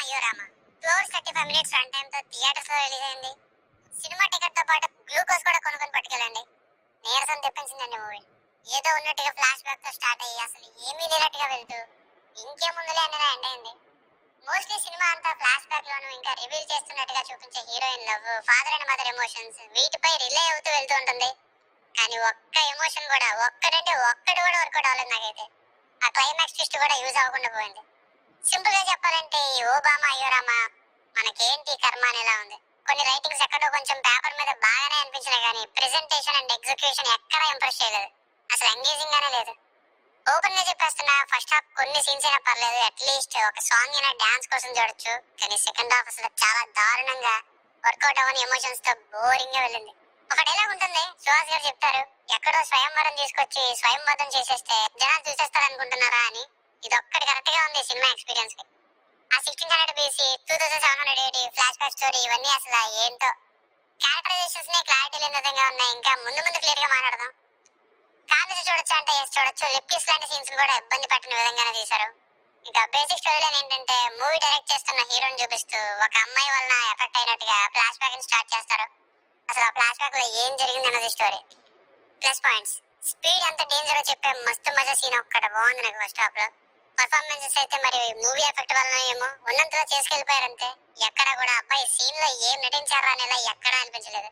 అయ్యో Rama 2 hours 35 minutes run time తో theatres లో రిలీజ్ అయింది. సినిమా టికెట్ తో పాటు గ్లూకోజ్ కూడా కొనుక్కొని పట్టుకెళ్ళండి. నీరసం తెప్పించిందండి మూవీ. ఏదో ఉన్నట్టుగా ఫ్లాష్ బ్యాక్ తో స్టార్ట్ అయ్యి అసలు ఏమీ లేనట్టుగా వెళ్తూ ఇంకేముందులే అని ఎండ్ అయింది. మోస్ట్లీ సినిమా అంతా ఫ్లాష్ బ్యాక్ లోను ఇంకా రివీల్ చేస్తున్నట్టుగా చూపించే heroine love, father and mother emotions వీటిపై రిలే అవుతూ వెళ్తూ ఉంటుంది. కానీ ఒక్క ఎమోషన్ కూడా ఒక్కటి కూడా వర్కౌట్ అవ్వలేదు నాకైతే. ఆ క్లైమాక్స్ ట్విస్ట్ కూడా యూజ్ అవ్వకుండా పోయింది. సింపుల్ గా చెప్పాలంటే ఈ ఓబామా అయ్యోరామా మనకేంటి కర్మ అనేలా ఉంది. కొన్ని రైటింగ్స్ ఎక్కడో కొంచెం పేపర్ మీద బాగానే అనిపించినాయి కానీ ప్రెజెంటేషన్ అండ్ ఎగ్జిక్యూషన్ ఎక్కడా ఇంప్రెస్ చేయలేదు. అసలు ఎంగేజింగ్ గానే లేదు. ఓపెన్ గా చెప్పేస్తున్నా, ఫస్ట్ హాఫ్ కొన్ని సీన్స్ అయినా పర్లేదు, అట్లీస్ట్ ఒక సాంగ్ అయినా డాన్స్ కోసం చూడొచ్చు. కానీ సెకండ్ హాఫ్ అసలు చాలా దారుణంగా వర్కౌట్ అవ్వని ఎమోషన్స్ తో బోరింగ్ గా వెళ్ళింది. ఒక డైలాగ్ ఉంటుంది, సుహాస్ గారు చెప్తారు, ఎక్కడో స్వయంవరం తీసుకొచ్చి స్వయంవరం చేసేస్తే జనాలు చూసేస్తారు అనుకుంటున్నారా అని. ఇది ఒక్కటి కరెక్ట్ గా ఉంది సినిమా ఎక్స్పీరియన్స్ కి. ఆ 1600 BC 2780 ఫ్లాష్ బ్యాక్ స్టోరీ ఇవన్నీ అసలు ఏంటో. క్యారెక్టరైజేషన్స్ నే క్లారిటీ లేని విధంగా ఉన్నాయి. ఇంకా ముందు క్లియర్ గా మాట్లాడదాం. కాలేజ్ చూడొచ్చు అంటే ఎస్ చూడొచ్చు. లిప్ కిస్ లాంటి సీన్స్ కూడా ఇబ్బంది పట్టిన విధంగానే తీశారు. ఇంకా బేసిక్ స్టోరీ లైన్ ఏంటంటే, మూవీ డైరెక్ట్ చేస్తున్న హీరోని చూపిస్తూ ఒక అమ్మాయి వలన ఎఫెక్ట్ అయినట్టుగా ఫ్లాష్ బ్యాక్ ని స్టార్ట్ చేస్తారు. అసలు ఆ ఫ్లాష్ బ్యాక్ లో ఏం జరిగింది అన్నది స్టోరీ. ప్లస్ పాయింట్స్, స్పీడ్ ఎంత డేంజర్ చెప్పే మస్తు మజా సీన్ ఒక్కటి బాగుంది నాకు ఫస్ట్ హాఫ్ లో. పర్ఫార్మెన్సెస్ అయితే మరి మూవీ ఎఫెక్ట్ వలన ఏమో ఉన్నంతలో చేసుకెళ్లిపోయారంతే. ఎక్కడ కూడా అబ్బాయి సీన్ లో ఏం నటించారా అనేలా ఎక్కడా అనిపించలేదు.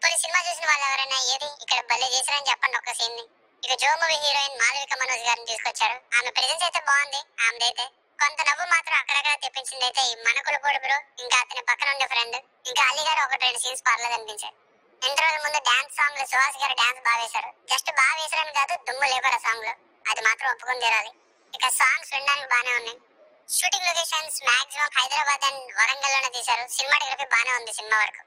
కొన్ని సినిమా చూసిన వాళ్ళు ఎవరైనా ఏది ఇక్కడ భలే చేశారని చెప్పండి ఒక్క సీన్ ని. ఇక జో మూవీ హీరోయిన్ మాలవిక మనోజ్ గారిని తీసుకొచ్చారు. ఆమె ప్రెజెన్స్ అయితే బాగుంది. ఆమెదైతే కొంత నవ్వు మాత్రం అక్కడక్కడ తెప్పించింది అయితే ఈ మనకుల పొడి బ్రో, ఇంకా అతని పక్కన ఉండే ఫ్రెండ్, ఇంకా అలీ గారు ఒకటి 2 సీన్స్ పర్లేదు అనిపించారు. ఇంటర్వెల్ ముందు డాన్స్ సాంగ్ లో సుహాస్ గారు డాన్స్ బాగా వేశారు. జస్ట్ బాగా వేశారని కాదు, దుమ్ము లేపారు ఆ సాంగ్ లో. అది మాత్రం ఒప్పుకొని తీరాలి. ఇక సాంగ్స్ వినడానికి బానే ఉన్నాయి. Shooting locations maximum Hyderabad and Warangal లోనే తీశారు. సినిమాటోగ్రఫీ బానే ఉంది సినిమా వరకు.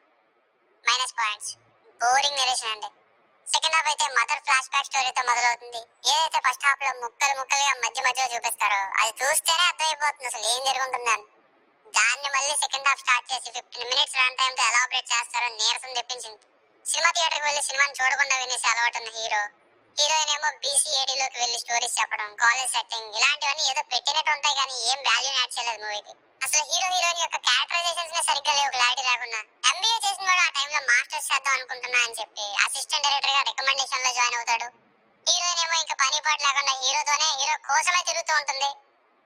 మైనస్ పాయింట్స్, బోరింగ్ నేరేషన్ అండి. సెకండ్ హాఫ్ అయితే మదర్ ఫ్లాష్ బ్యాక్ స్టోరీతో మొదలవుతుంది. ఏదైతే ఫస్ట్ హాఫ్ లో ముక్కలుగా మధ్యలో చూపిస్తారో అది చూస్తేనే అర్థమైపోతుంది అసలు ఏం జరుగుతుందని. దాన్ని మళ్ళీ సెకండ్ హాఫ్ స్టార్ట్ చేసి 15 minutes రన్ టైం తో ఎలా ఆపరేట్ చేస్తారో నీరసం తెప్పించింది. సినిమా థియేటర్ కి వెళ్లి సినిమాని చూడకుండా వినేసి అలవాటు ఉన్న హీరోయిన్ ఏమో BC-AD లోకి వెళ్లి స్టోరీస్ చెప్పడం, కాలేజ్ సెట్టింగ్ ఇలాంటివన్నీ ఏదో పెట్టినట్టు ఉంటాయి కానీ ఏం వాల్యూ యాడ్ చేయలేదు మూవీకి. అసలు హీరోయిన్ యొక్క క్యారెక్టరైజేషన్స్ నే సరిగ్గా లేవు, క్లారిటీ లేకుండా. MBA చేసిన వాడు ఆ టైంలో మాస్టర్స్ చేద్దాం అనుకుంటున్నా అని చెప్పి అసిస్టెంట్ డైరెక్టర్ గా రికమెండేషన్ లో జాయిన్ అవుతాడు. హీరోయిన్ ఏమో ఇంకా పని పాటు లేకుండా హీరో కోసమే తిరుగుతూ ఉంటుంది.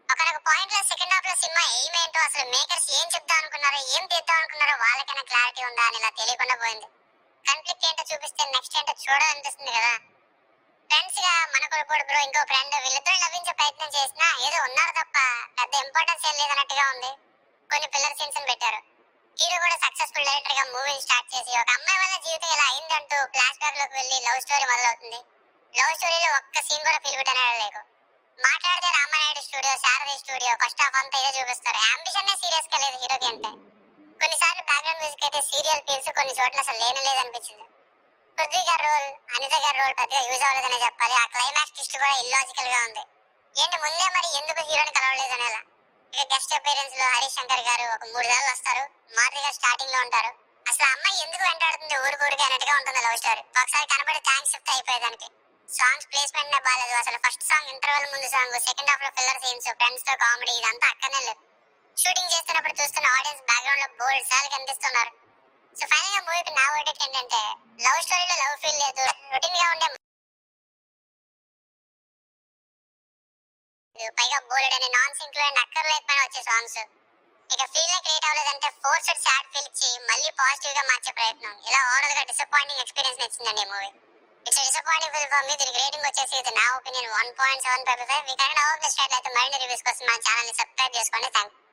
ఒకనొక పాయింట్ లో సెకండ్ హాఫ్ లో సినిమా ఎయిమ్ ఏంటో, అసలు మేకర్స్ ఏం చెప్దాం అనుకున్నారో, ఏం తీద్దాం అనుకున్నారో వాళ్ళకైనా క్లారిటీ ఉందా అని ఇలా తెలియకుండా పోయింది. కాన్ఫ్లిక్ట్ ఏంటో చూపిస్తే నెక్స్ట్ ఏంటో చూడాలనిపిస్తుంది కదా. ఫ్రెండ్స్ గా మనకు బ్రో ఇంకో ఫ్రెండ్, వీళ్ళిద్దరు నవ్వించే ప్రయత్నం చేసినా ఏదో ఉన్నారు తప్ప పెద్ద ఇంపార్టెన్స్ ఏం లేదన్నట్టుగా ఉంది. కొన్ని పిల్లర్ సీన్స్ పెట్టారు. హీరో కూడా సక్సెస్ఫుల్ డైరెక్టర్ గా మూవీని స్టార్ట్ చేసి ఒక అమ్మాయి వల్ల జీవితం ఇలా అయిందంటూ ఫ్లాష్ బ్యాక్ లోకి వెళ్లి లవ్ స్టోరీ మొదలవుతుంది. లవ్ స్టోరీలో ఒక్క సీన్ కూడా ఫీల్ గుడ్ అనేది లేదు. మాట్లాడితే Ramanaidu studio, Saradhi studio first half అంతా ఇదే చూపిస్తారు. అంబిషన్ సీరియస్ గా లేదు హీరోకి అంటే. కొన్నిసార్లు బ్యాక్గ్రౌండ్ మ్యూజిక్ అయితే సీరియల్ ఫీల్స్, కొన్ని చోట్ల అసలు లేదనిపించింది. పృథ్వీ గారి రోల్, అనిత గారి రోల్ పెద్దగా యూజ్ అవ్వలేదనే చెప్పాలి. ఆ క్లైమాక్స్ ట్విస్ట్ కూడా ఇల్లాజికల్ గా ఉంది. ఏంటి ముందే మరి ఎందుకు హీరోని కలవలేదు అనేలా. ఇక గెస్ట్ అపీరెన్స్ లో హరీష్ శంకర్ గారు ఒక 3 సార్లు వస్తారు. మాధురి గారు స్టార్టింగ్ లో ఉంటారు. అసలు అమ్మాయి ఎందుకు వెంటాడుతుంది ఊరికి అన్నట్టుగా ఉంటుంది లవ్ స్టోరీ. ఒకసారి కనబడి థ్యాంక్స్ చెప్తే అయిపోయేదానికి. సాంగ్స్ ప్లేస్మెంట్ నే బాగాలేదు. అసలు ఫస్ట్ సాంగ్ ఇంటర్వెల్ ముందు సాంగ్, సెకండ్ హాఫ్ లో ఫిల్లర్ సీన్స్, ఫ్రెండ్స్ తో కామెడీ ఇదంతా అక్కడనే లేదు. షూటింగ్ చేస్తున్నప్పుడు చూస్తున్న ఆడియన్స్ బ్యాక్గ్రౌండ్ లో బోల్డ్ సార్లు కనిపిస్తున్నారు. సో ఫైనల్ గా మూవీకి నా వర్డిక్ట్ ఏంటంటే, లవ్ స్టోరీలో లవ్ ఫీల్ లేదు, రొటీన్ గా ఉండే పైగా బోల్డ్ అనే నాన్ సింక్ అండ్ అక్కర్లేకపోయినా వచ్చే సాంగ్స్. ఇక ఫీల్ క్రియేట్ అవ్వలేదంటే ఫోర్స్డ్ సాడ్ ఫీల్ ఇచ్చి మళ్ళీ పాజిటివ్ గా మార్చే ప్రయత్నం. ఇలా ఓవరాల్ గా డిసప్పాయింటింగ్ ఎక్స్పీరియన్స్ ఇచ్చిందండి ఈ movie. It's disappointing film for me. దీనికి రేటింగ్ వచ్చేసి ఇది నా ఒపీనియన్ 1.755. మీకు కనుక నవ్వు అయితే మరిన్ని రివ్యూస్ కోసం మన ఛానల్ ని సబ్స్క్రైబ్ చేసుకోండి. Thank you.